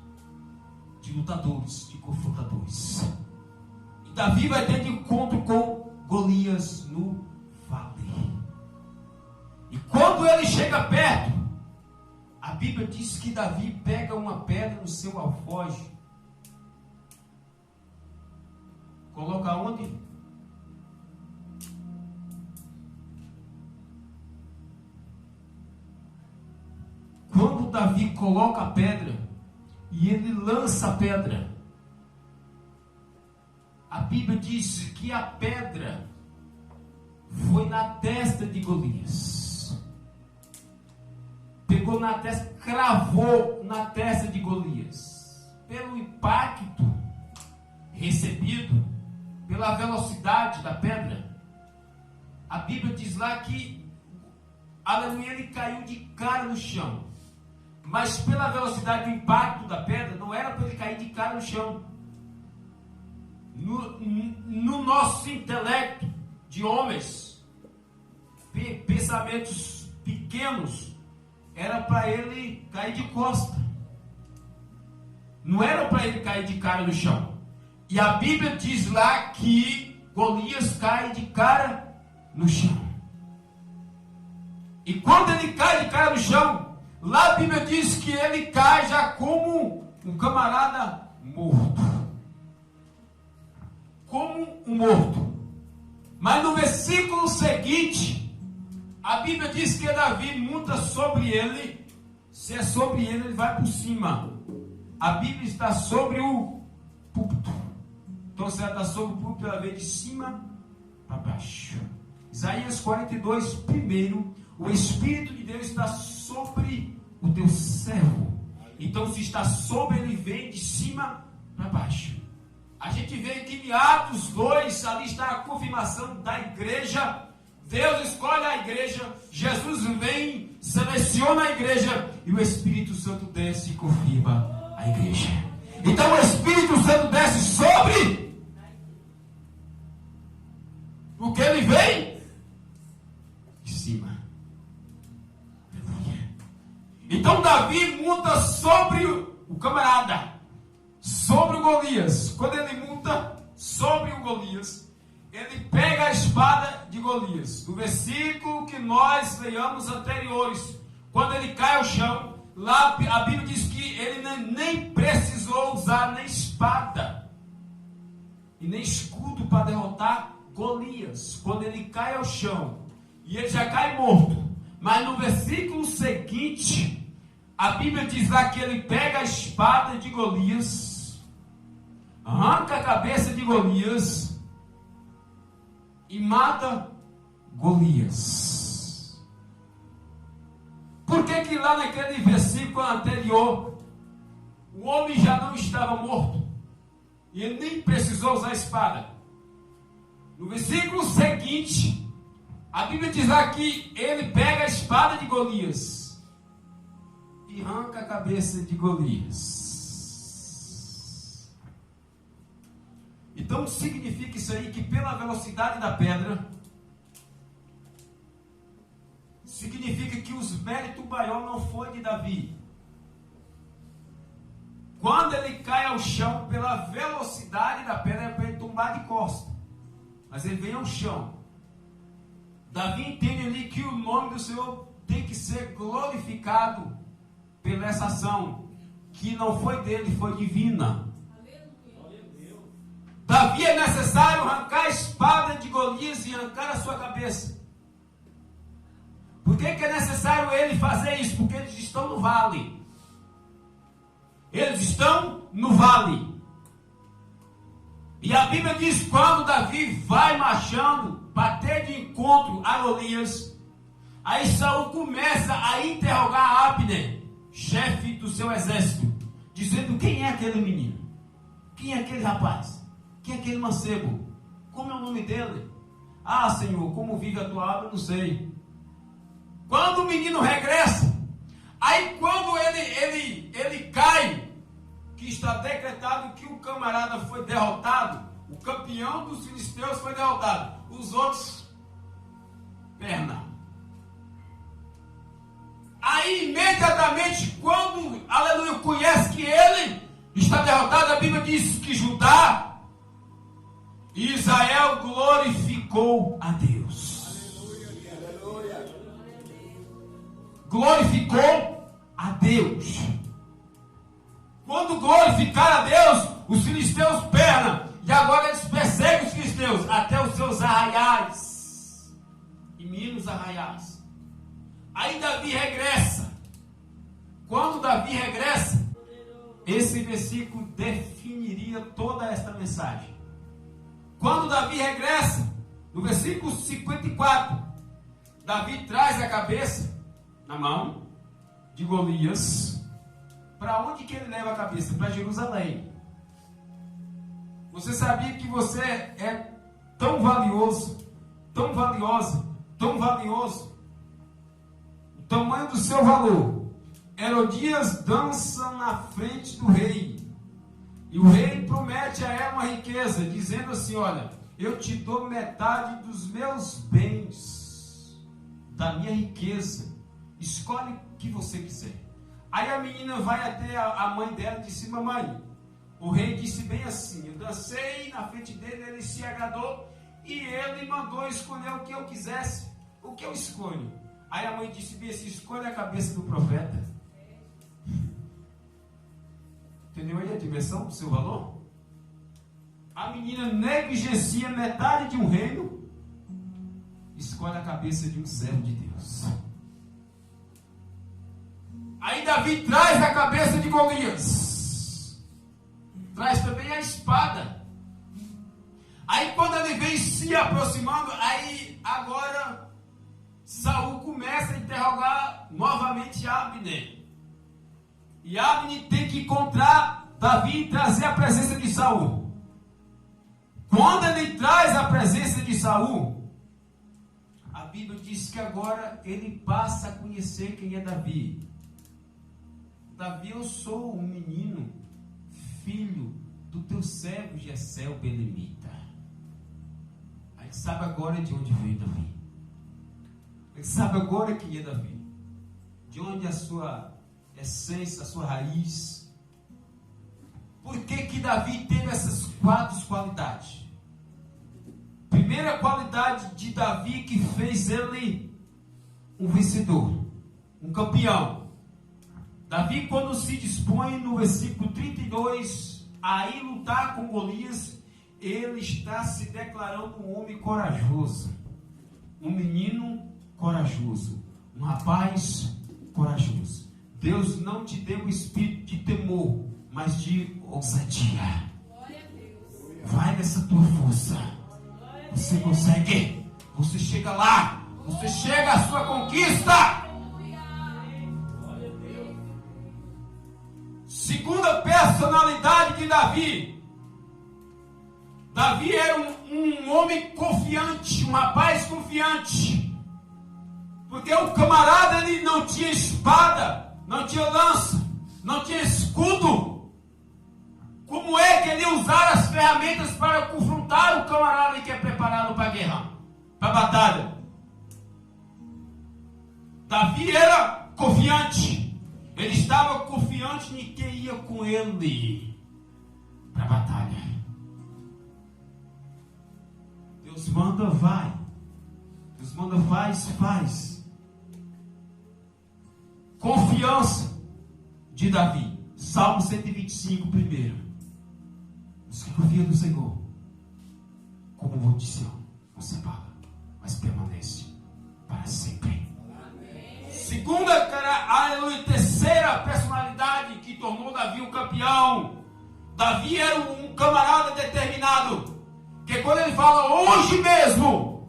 de lutadores, de confrontadores. E Davi vai ter de encontro com Golias no vale. E quando ele chega perto, A Bíblia diz que Davi pega uma pedra no seu alforje. Coloca onde? Quando Davi coloca a pedra e ele lança a pedra, a Bíblia diz que a pedra foi na testa de Golias. Pegou na testa, cravou na testa de Golias. Pelo impacto recebido, pela velocidade da pedra, a Bíblia diz lá que, aleluia, ele caiu de cara no chão. Mas pela velocidade do impacto da pedra, não era para ele cair de cara no chão. No nosso intelecto de homens, pensamentos pequenos, era para ele cair de costa. Não era para ele cair de cara no chão. E a Bíblia diz lá que Golias cai de cara no chão. E quando ele cai de cara no chão, lá a Bíblia diz que ele cai já como um camarada morto. Como um morto. Mas no versículo seguinte, a Bíblia diz que Davi monta sobre ele. Se é sobre ele, ele vai por cima. A Bíblia está sobre o púlpito. Então, se ela está sobre o púlpito, ela vem de cima para baixo. Isaías 42, primeiro, o Espírito de Deus está sobre o teu servo. Então, se está sobre, ele vem de cima para baixo. A gente vê que em Atos 2, ali está a confirmação da igreja. Deus escolhe a igreja, Jesus vem, seleciona a igreja, e o Espírito Santo desce e confirma a igreja. Então o Espírito Santo desce sobre o que ele vem de cima. Então Davi monta sobre o camarada, sobre o Golias. Quando ele monta sobre o Golias, ele pega a espada de Golias. No versículo que nós leamos anteriores, quando ele cai ao chão, lá a Bíblia diz que ele nem precisou usar nem espada e nem escudo para derrotar Golias. Quando ele cai ao chão, e ele já cai morto. Mas no versículo seguinte, a Bíblia diz lá que ele pega a espada de Golias, arranca a cabeça de Golias e mata Golias. Por que lá naquele versículo anterior o homem já não estava morto e ele nem precisou usar a espada? No versículo seguinte, a Bíblia diz lá que ele pega a espada de Golias e arranca a cabeça de Golias. Então significa isso aí que pela velocidade da pedra, significa que os méritos maiores não foi de Davi. Quando ele cai ao chão, pela velocidade da pedra, é para ele tombar de costa. Mas ele vem ao chão. Davi entende ali que o nome do Senhor tem que ser glorificado pela essa ação, que não foi dele, foi divina. Davi é necessário arrancar a espada de Golias e arrancar a sua cabeça. Por que é necessário ele fazer isso? Porque eles estão no vale. Eles estão no vale. E a Bíblia diz, quando Davi vai marchando, bater de encontro a Golias, aí Saul começa a interrogar Abner, chefe do seu exército, dizendo: quem é aquele menino? Quem é aquele rapaz? Quem é aquele mancebo? Como é o nome dele? Ah, Senhor, como vive a tua alma, eu não sei. Quando o menino regressa, aí quando ele cai, que está decretado que o camarada foi derrotado, o campeão dos filisteus foi derrotado, os outros, perna. Aí imediatamente, quando, aleluia, conhece que ele está derrotado, a Bíblia diz que Judá e Israel glorificou a Deus. Glorificou a Deus. Quando glorificaram a Deus, os filisteus pernam. E agora eles perseguem os filisteus até os seus arraiais. E meninos arraiais. Aí Davi regressa. Quando Davi regressa, esse versículo definiria toda esta mensagem. Quando Davi regressa, no versículo 54, Davi traz a cabeça na mão de Golias. Para onde que ele leva a cabeça? Para Jerusalém. Você sabia que você é tão valioso, tão valiosa, tão valioso? O tamanho do seu valor. Herodias dança na frente do rei. E o rei promete a ela uma riqueza, dizendo assim: olha, eu te dou metade dos meus bens, da minha riqueza. Escolhe o que você quiser. Aí a menina vai até a mãe dela e disse: mamãe, o rei disse bem assim, eu dancei na frente dele, ele se agradou e ele mandou escolher o que eu quisesse. O que eu escolho? Aí a mãe disse bem assim: escolha a cabeça do profeta. Entendeu aí a dimensão do seu valor? A menina negligencia metade de um reino, escolhe a cabeça de um servo de Deus. Aí Davi traz a cabeça de Golias, traz também a espada. Aí quando ele vem se aproximando, aí agora Saul começa a interrogar novamente Abner. E Abner tem que encontrar Davi e trazer a presença de Saul. Quando ele traz a presença de Saul, a Bíblia diz que agora ele passa a conhecer quem é Davi. Davi, eu sou um menino, filho do teu servo Jessé o belemita. Aí ele sabe agora de onde veio Davi. Ele sabe agora quem é Davi. De onde é a sua essência, a sua raiz. Por que Davi teve essas 4 qualidades? Primeira qualidade de Davi que fez ele um vencedor, um campeão. Davi, quando se dispõe no versículo 32 a ir lutar com Golias, ele está se declarando um homem corajoso, um menino corajoso, um rapaz corajoso. Deus não te deu o espírito de temor, mas de ousadia. Vai nessa tua força. Você consegue. Você chega lá. Você chega à sua conquista. Segunda personalidade de Davi. Davi era um homem confiante, um rapaz confiante. Porque o camarada, ele não tinha espada, não tinha lança, não tinha escudo. Como é que ele ia usar as ferramentas para confrontar o camarada que é preparado para a guerra, para a batalha? Davi era confiante. Ele estava confiante em quem ia com ele para a batalha. Deus manda, vai. Deus manda, faz. Confiança de Davi. Salmo 125, primeiro. Os que confiam no Senhor, como o monte de Sião, não se abala, mas permanece para sempre. Segunda, terceira personalidade que tornou Davi um campeão. Davi era um camarada determinado. Que quando ele fala, hoje mesmo,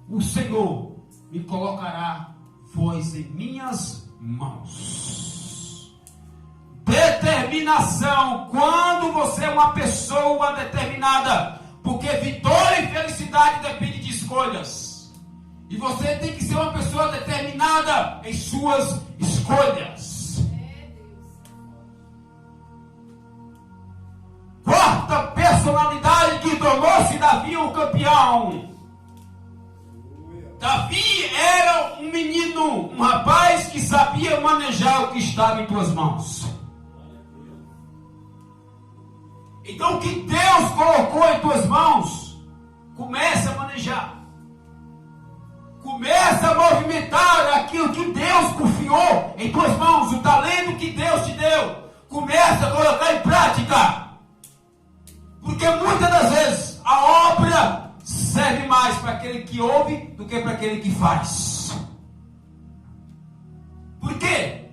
o Senhor me colocará voz em minhas mãos. Determinação. Quando você é uma pessoa determinada, porque vitória e felicidade dependem de escolhas. E você tem que ser uma pessoa determinada em suas escolhas. Quarta personalidade que tornou-se Davi um campeão. Davi era um menino, um rapaz que sabia manejar o que estava em tuas mãos. Então o que Deus colocou em tuas mãos, comece a manejar. Começa a movimentar aquilo que Deus confiou em tuas mãos, o talento que Deus te deu. Começa a colocar em prática. Porque muitas das vezes a obra serve mais para aquele que ouve do que para aquele que faz. Por quê?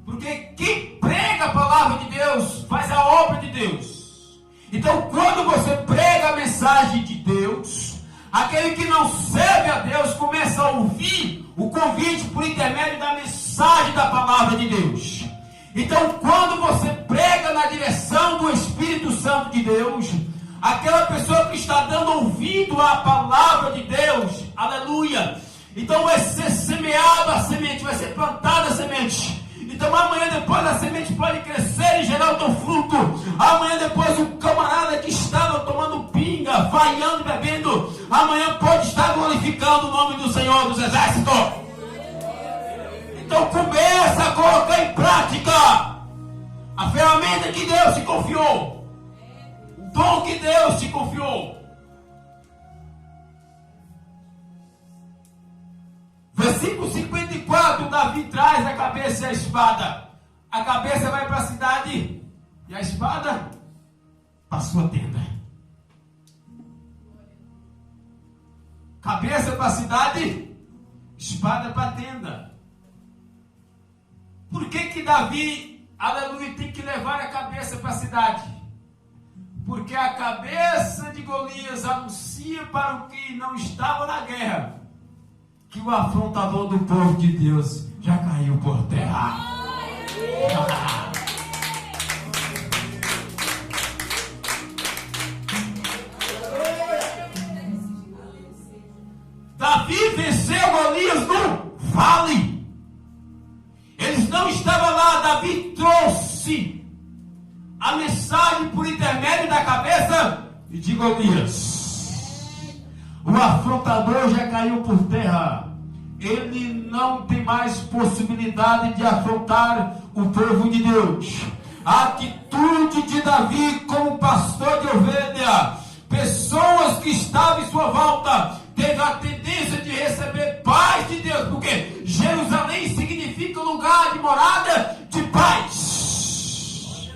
Porque quem prega a palavra de Deus faz a obra de Deus. Então, quando você prega a mensagem de Deus, aquele que não serve a Deus começa a ouvir o convite por intermédio da mensagem da palavra de Deus. Então, quando você prega na direção do Espírito Santo de Deus, aquela pessoa que está dando ouvido à palavra de Deus, aleluia, então vai ser semeada a semente, vai ser plantada a semente. Então amanhã depois a semente pode crescer e gerar o teu fruto. Amanhã depois o camarada que estava tomando pinga, vaiando e bebendo, amanhã pode estar glorificando o nome do Senhor dos Exércitos. Então começa a colocar em prática a ferramenta que Deus te confiou, o dom que Deus te confiou. Versículo 54, Davi traz a cabeça e a espada. A cabeça vai para a cidade e a espada para a sua tenda. Cabeça para a cidade, espada para a tenda. Por que Davi, aleluia, tem que levar a cabeça para a cidade? Porque a cabeça de Golias anuncia para o que não estava na guerra que o afrontador do povo de Deus já caiu por terra. Davi venceu Golias no vale. Eles não estavam lá. Davi trouxe a mensagem por intermédio da cabeça de Golias. O afrontador já caiu por terra. Ele não tem mais possibilidade de afrontar o povo de Deus. A atitude de Davi como pastor de ovelha, pessoas que estavam em sua volta, teve a tendência de receber paz de Deus, porque Jerusalém significa lugar de morada de paz.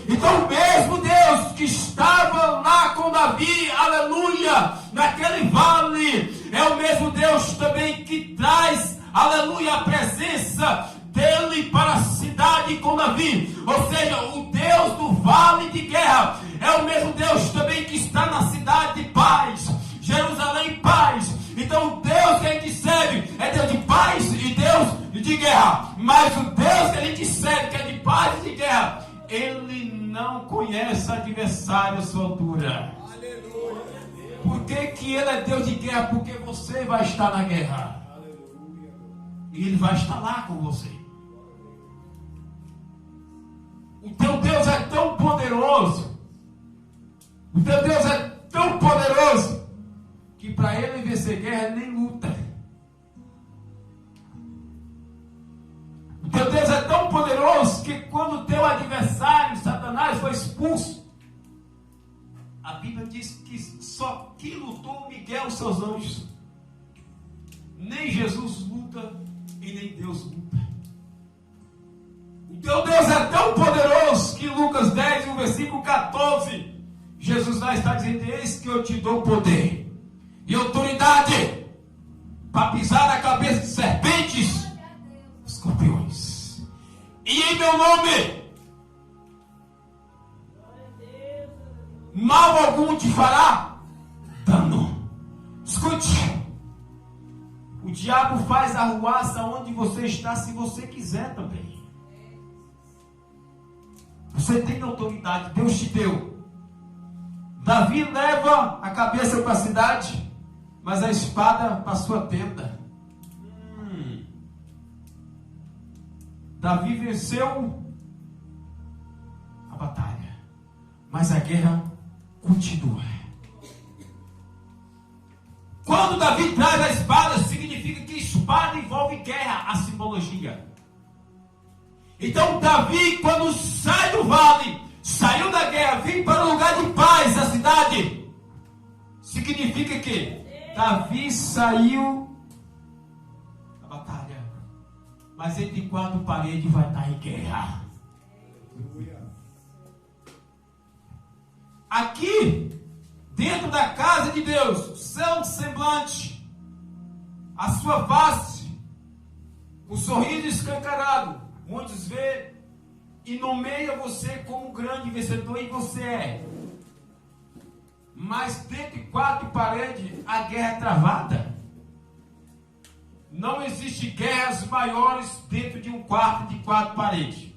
Então o mesmo Deus que estava lá com Davi, aleluia, naquele vale, é o mesmo Deus também que traz, aleluia, a presença dele para a cidade com Davi. Ou seja, o Deus do vale de guerra é o mesmo Deus também que está na cidade de paz, Jerusalém paz. Então o Deus que a gente serve é Deus de paz e Deus de guerra. Mas o Deus que a gente serve, que é de paz e de guerra, ele não conhece adversário à sua altura. Aleluia. Por que ele é Deus de guerra? Porque você vai estar na guerra. Aleluia. E ele vai estar lá com você. O teu Deus é tão poderoso. O teu Deus é tão poderoso que para ele vencer guerra nem luta. O teu Deus é tão poderoso que quando o teu adversário, Satanás, foi expulso, a Bíblia diz que só que lutou Miguel e seus anjos. Nem Jesus luta e nem Deus luta. O teu Deus é tão poderoso que Lucas 10, no versículo 14, Jesus lá está dizendo: eis que eu te dou poder e autoridade para pisar na cabeça de serpentes, escorpiões, e em meu nome mal algum te fará dano. Escute, o diabo faz arruaça onde você está, se você quiser também. Você tem autoridade, Deus te deu. Davi leva a cabeça para a cidade, mas a espada para a sua tenda. Davi venceu a batalha, mas a guerra continua. Quando Davi traz a espada, significa que espada envolve guerra, a simbologia. Então Davi, quando sai do vale, saiu da guerra, vem para o lugar de paz, a cidade, significa que Davi saiu mas entre quatro paredes vai estar em guerra. Aqui, dentro da casa de Deus, o seu semblante, a sua face, o sorriso escancarado, muitos vê e nomeia você como grande vencedor, e você é. Mas dentro de quatro paredes, a guerra é travada. Não existe guerras maiores dentro de um quarto de quatro paredes.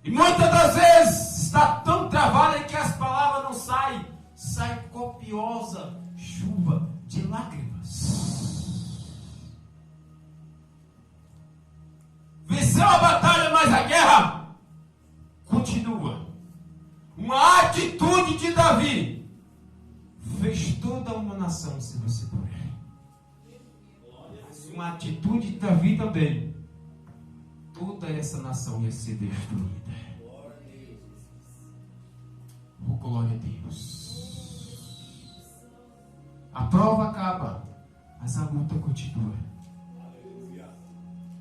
E muitas das vezes está tão travada que as palavras não saem. Sai copiosa chuva de lágrimas. Venceu a batalha, mas a guerra continua. Uma atitude de Davi fez toda uma nação se você puder. Uma atitude de Davi também, toda essa nação ia ser destruída. Oh, glória a Deus. A prova acaba, mas a luta continua.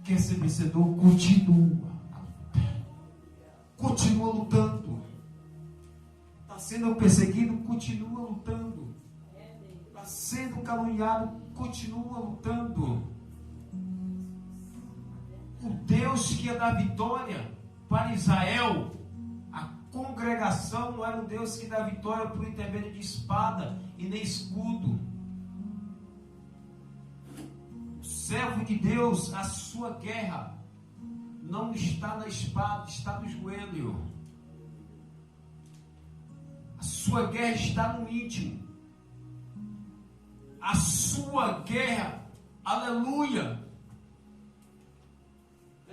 Quer ser vencedor? Continua a luta. Continua lutando. Está sendo perseguido? Continua lutando. Está sendo caluniado? Continua lutando. O Deus que ia dar vitória para Israel, a congregação não era um Deus que dá vitória por intermédio de espada e nem escudo. O servo de Deus, a sua guerra não está na espada, está no joelho. A sua guerra está no íntimo. A sua guerra, aleluia,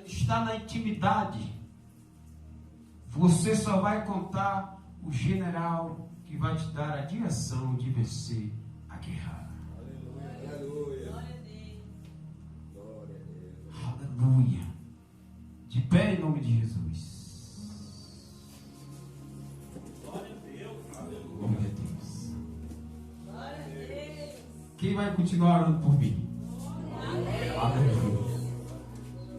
está na intimidade. Você só vai contar o general que vai te dar a direção de vencer a guerra. Aleluia. Aleluia. De pé em nome de Jesus. Glória a Deus. Aleluia. Glória a Deus. Glória a Deus. Quem vai continuar orando por mim? Aleluia.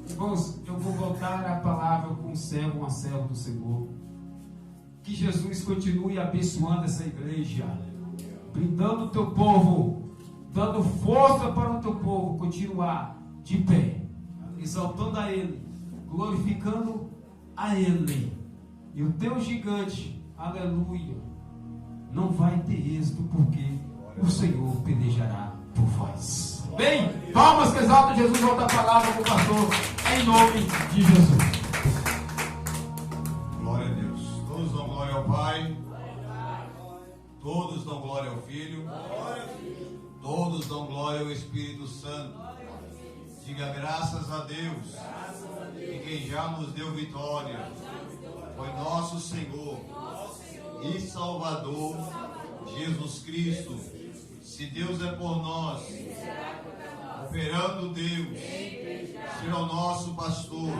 Irmãos, eu vou voltar a palavra com um servo, uma serva do Senhor. Que Jesus continue abençoando essa igreja, brindando o teu povo, dando força para o teu povo continuar de pé, exaltando a Ele, glorificando a Ele. E o teu gigante, aleluia, não vai ter êxito, porque o Senhor pelejará por vós. Bem, palmas que exaltam Jesus. Volta a palavra com o pastor, em nome de Jesus. Glória a Deus. Todos dão glória ao Pai. Todos dão glória ao Filho. Todos dão glória ao Espírito Santo. Diga graças a Deus. E quem já nos deu vitória foi nosso Senhor e Salvador Jesus Cristo. Se Deus é por nós, operando Deus, ser o nosso pastor,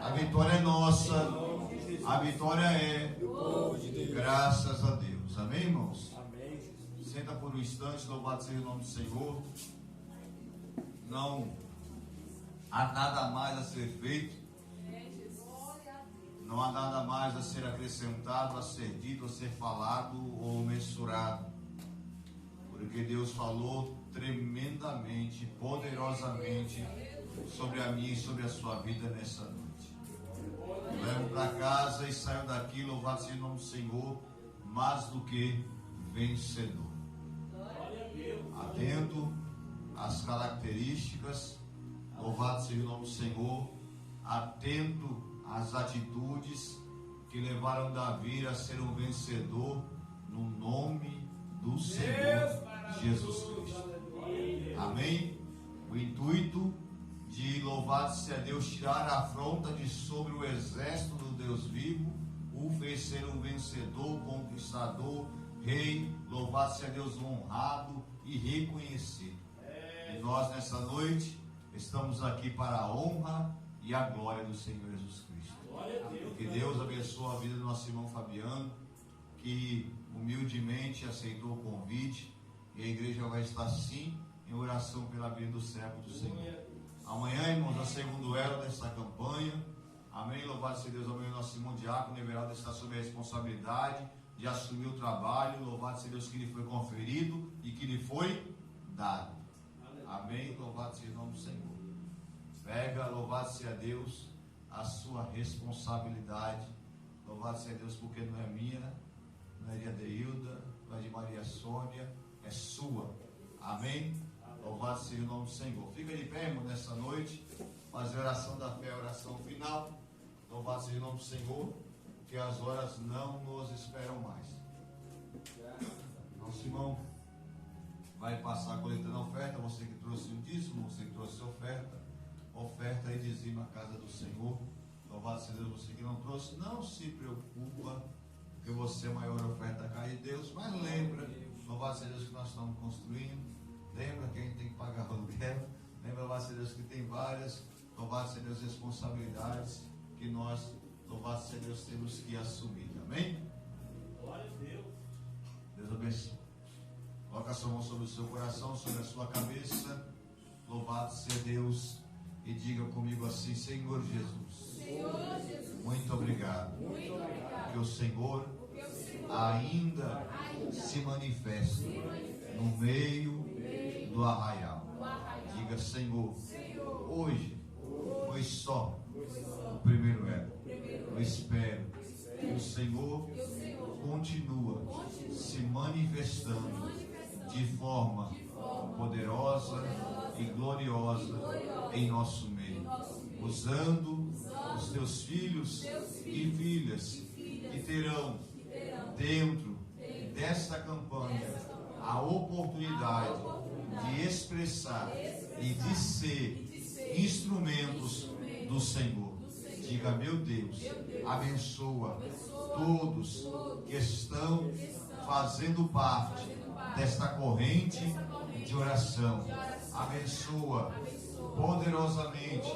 a vitória é nossa, a vitória é graças a Deus. Amém, irmãos? Senta por um instante, louvado seja o nome do Senhor. Não há nada mais a ser feito, não há nada mais a ser acrescentado, a ser dito, a ser falado ou mensurado, porque Deus falou tremendamente, poderosamente sobre a minha e sobre a sua vida nessa noite. Eu levo para casa e saio daqui, louvado seja o nome do Senhor, mais do que vencedor. Atento às características, louvado seja o nome do Senhor, atento às atitudes que levaram Davi a ser um vencedor no nome do Senhor Jesus Cristo. Amém? O intuito de louvado seja Deus tirar a afronta de sobre o exército do Deus vivo, o fez ser um vencedor, conquistador, rei, louvado seja Deus, honrado e reconhecido. E nós nessa noite estamos aqui para a honra e a glória do Senhor Jesus Cristo. Que Deus abençoe a vida do nosso irmão Fabiano, que humildemente aceitou o convite, e a igreja vai estar sim em oração pela vida do servo do Senhor. Amanhã, irmãos, é o segundo elo desta campanha. Amém. Louvado seja Deus. Amanhã nosso irmão Diácono Everaldo está sob a responsabilidade de assumir o trabalho. Louvado seja Deus que lhe foi conferido e que lhe foi dado. Amém. Louvado seja o nome do Senhor. Pega, louvado seja Deus, a sua responsabilidade. Louvado seja Deus, porque não é minha, não é de Adeilda, não é de Maria Sônia, é sua. Amém. Louvado seja o nome do Senhor. Fica de pé, irmão, nessa noite. Fazer a oração da fé, a oração final. Louvado seja o nome do Senhor, que as horas não nos esperam mais. Nosso irmão vai passar a colheita da oferta. Você que trouxe o dízimo, você que trouxe a oferta e dizima a casa do Senhor. Louvado seja Deus. Você que não trouxe, não se preocupa, porque você é a maior oferta da casa de Deus. Mas lembra, louvado seja Deus, que nós estamos construindo. Lembra que a gente tem que pagar o aluguel. Lembra, louvado seja Deus, que tem várias, louvado seja Deus, responsabilidades que nós, louvado seja Deus, temos que assumir. Amém? Glória a Deus. Deus abençoe. Coloca a sua mão sobre o seu coração, sobre a sua cabeça. Louvado seja Deus. E diga comigo assim: Senhor Jesus, Senhor Jesus, muito obrigado. muito obrigado. Que o Senhor Porque o Senhor ainda se manifesta no meio do arraial. do arraial. Diga: Senhor, Senhor, hoje foi só o primeiro elo. Eu espero que o Senhor que o Senhor continua se manifestando de forma poderosa e gloriosa em nosso meio, usando os teus filhos e filhas que terão dentro desta campanha a oportunidade de expressar e de ser instrumentos do Senhor. Diga: meu Deus, abençoa todos que estão fazendo parte desta corrente de oração. Abençoa poderosamente,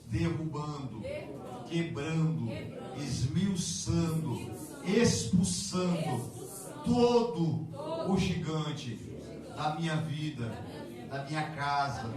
derrubando, quebrando, esmiuçando, expulsando todo o gigante da minha vida, da minha casa,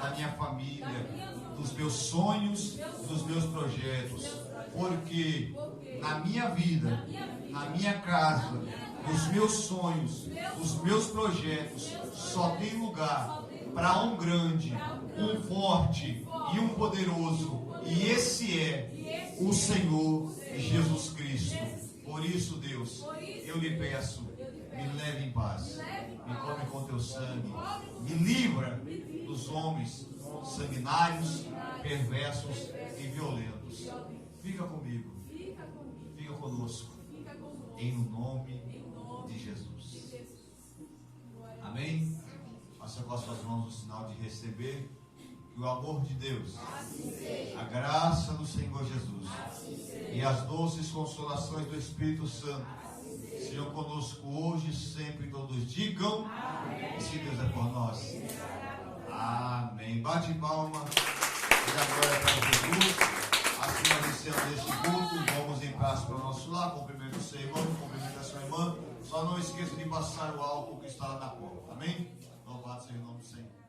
da minha família, dos meus sonhos, dos meus projetos. Porque na minha vida, na minha casa, nos meus sonhos, nos meus projetos, só tem lugar para um grande, um forte e um poderoso. E esse é o Senhor Jesus Cristo. Por isso, Deus, eu lhe peço, me leve em paz, me cobre com teu sangue, me livra dos homens sanguinários, perversos e violentos. Fica comigo, fica conosco, em nome de Jesus. Amém? Faça com as suas mãos o sinal de receber. Que o amor de Deus, a graça do Senhor Jesus e as doces consolações do Espírito Santo sejam conosco hoje, sempre, todos digam. E se Deus é por nós, amém. Bate palma e agora para Jesus. Assim nós iniciamos este culto. Vamos em paz para o nosso lar. Cumprimento o seu irmão, cumprimento a sua irmã. Só não esqueça de passar o álcool que está lá na porta. Amém? Louvado seja o nome do Senhor.